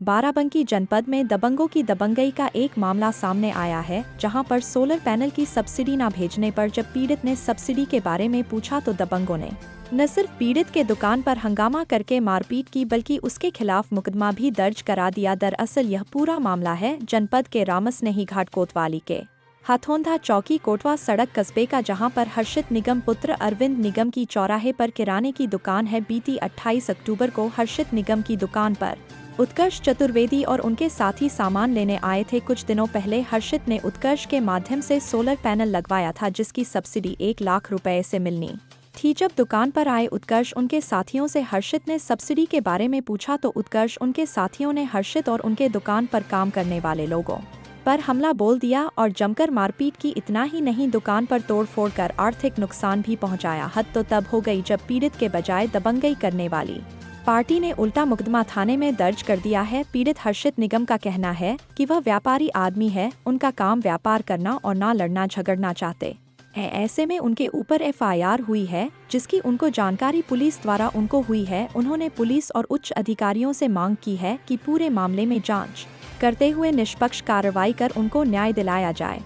बाराबंकी जनपद में दबंगों की दबंगई का एक मामला सामने आया है, जहां पर सोलर पैनल की सब्सिडी न भेजने पर जब पीड़ित ने सब्सिडी के बारे में पूछा तो दबंगों ने न सिर्फ पीड़ित के दुकान पर हंगामा करके मारपीट की बल्कि उसके खिलाफ मुकदमा भी दर्ज करा दिया। दरअसल यह पूरा मामला है जनपद के रामसनेही घाट कोतवाली के हाथोंधा चौकी कोटवा सड़क कस्बे का, जहां पर हर्षित निगम पुत्र अरविंद निगम की चौराहे पर किराने की दुकान है। बीती 28 अक्टूबर को हर्षित निगम की दुकान पर उत्कर्ष चतुर्वेदी और उनके साथी सामान लेने आए थे। कुछ दिनों पहले हर्षित ने उत्कर्ष के माध्यम से सोलर पैनल लगवाया था, जिसकी सब्सिडी 1 लाख रुपए से मिलनी थी। जब दुकान पर आए उत्कर्ष उनके साथियों से हर्षित ने सब्सिडी के बारे में पूछा तो उत्कर्ष उनके साथियों ने हर्षित और उनके दुकान पर काम करने वाले लोगों पर हमला बोल दिया और जमकर मारपीट की। इतना ही नहीं, दुकान पर तोड़फोड़ कर आर्थिक नुकसान भी पहुंचाया। हद तो तब हो गई जब पीड़ित के बजाय दबंगई करने वाली पार्टी ने उल्टा मुकदमा थाने में दर्ज कर दिया है। पीड़ित हर्षित निगम का कहना है कि वह व्यापारी आदमी है, उनका काम व्यापार करना और ना लड़ना झगड़ना चाहते हैं। ऐसे में उनके ऊपर FIR हुई है, जिसकी उनको जानकारी पुलिस द्वारा उनको हुई है। उन्होंने पुलिस और उच्च अधिकारियों से मांग की है कि पूरे मामले में जांच करते हुए निष्पक्ष कार्रवाई कर उनको न्याय दिलाया जाए।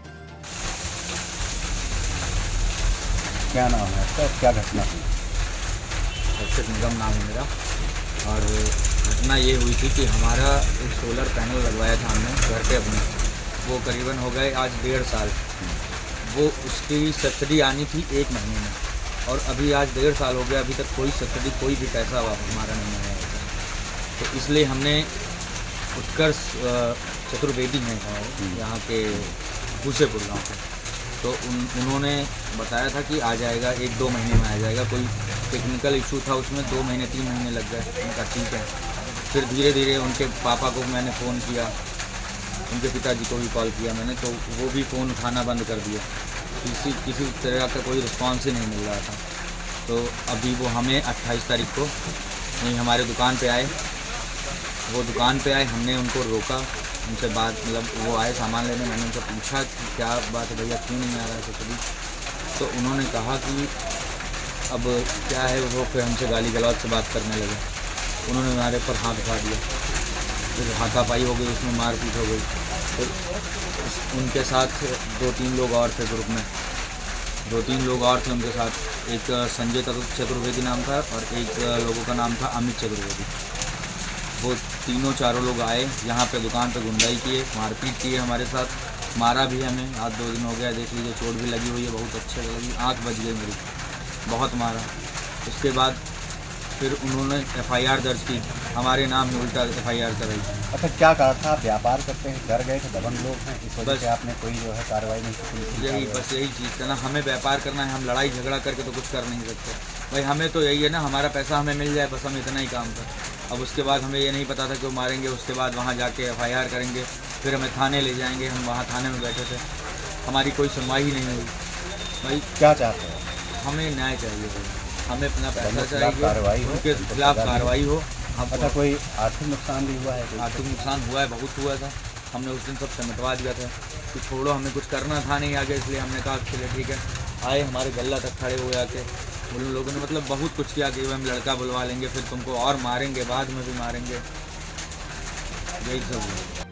क्या नाम है आपका, क्या घटना हुई? हर्षित निगम नाम है मेरा। और घटना ये हुई थी कि हमारा एक सोलर पैनल लगवाया था हमने घर पे अपने, वो करीबन हो गए आज 1.5 साल। वो उसकी सब्सिडी आनी थी 1 महीने में, और अभी आज 1.5 साल हो गया, अभी तक कोई सब्सिडी, कोई भी पैसा हमारा नहीं आया है। तो इसलिए हमने उत्कर्ष चतुर्वेदी हैं यहाँ के भूसेपुर गाँव के, तो उन्होंने बताया था कि आ जाएगा 1-2 महीने में आ जाएगा। कोई टेक्निकल इशू था उसमें, 2 महीने 3 महीने लग गए। उनका ठीक है। फिर धीरे धीरे उनके पापा को मैंने फ़ोन किया, उनके पिताजी को भी कॉल किया मैंने, तो वो भी फ़ोन उठाना बंद कर दिया। किसी तरह का कोई रिस्पॉन्स ही नहीं मिल रहा था। तो अभी वो हमें 28 तारीख को नहीं हमारे दुकान पे आए, वो दुकान पे आए, हमने उनको रोका, उनसे बात मतलब वो आए सामान लेने। मैंने उनसे पूछा कि क्या बात है भैया, क्यों नहीं आ रहा है सब्सिडी? तो उन्होंने कहा कि अब क्या है, वो फिर हमसे गाली गलौज से बात करने लगे। उन्होंने हमारे पर हाथ उठा दिया, फिर हाथापाई हो गई, उसमें मारपीट हो गई। फिर उनके साथ 2-3 लोग और थे ग्रुप में, 2-3 लोग और थे उनके साथ। एक संजय चतुर्वेदी नाम था और एक लोगों का नाम था अमित चतुर्वेदी। वो तीनों चारों लोग आए यहाँ पे दुकान पे, गुंडाई किए, मारपीट किए हमारे साथ, मारा भी हमें। आज 2 दिन हो गया, देख लीजिए चोट भी लगी हुई है, बहुत अच्छे लगी, आँख बच गई मेरी, बहुत मारा। उसके बाद फिर उन्होंने FIR दर्ज की, हमारे नाम में उल्टा FIR कराई। अच्छा, क्या कहा था? आप व्यापार करते हैं, डर गए थे, दबंग लोग हैं, इस वजह से आपने कोई जो है कार्रवाई नहीं की? यही चीज़ था ना, हमें व्यापार करना है, हम लड़ाई झगड़ा करके तो कुछ कर नहीं सकते भाई। हमें तो यही है ना, हमारा पैसा हमें मिल जाए, बस हम इतना ही काम था। अब उसके बाद हमें ये नहीं पता था कि वो मारेंगे, उसके बाद वहाँ जाके FIR करेंगे, फिर हमें थाने ले जाएंगे। हम वहाँ थाने में बैठे थे, हमारी कोई सुनवाई ही नहीं हुई। भाई क्या चाहते हैं? हमें न्याय चाहिए भाई, हमें अपना पैसा कार्रवाई चाहिए, हो, उनके खिलाफ कार्रवाई हो। अच्छा, कोई आर्थिक नुकसान भी हुआ है? आर्थिक नुकसान हुआ है, बहुत हुआ था। हमने उस दिन सब समेटवा दिया था कि छोड़ो, हमें कुछ करना था नहीं आगे, इसलिए हमने कहा चलिए ठीक है। आए हमारे गल्ला तक खड़े हुए आके, उन लोगों ने मतलब बहुत कुछ किया कि हम लड़का बुलवा लेंगे, फिर तुमको और मारेंगे, बाद में भी मारेंगे, यही सब हुआ।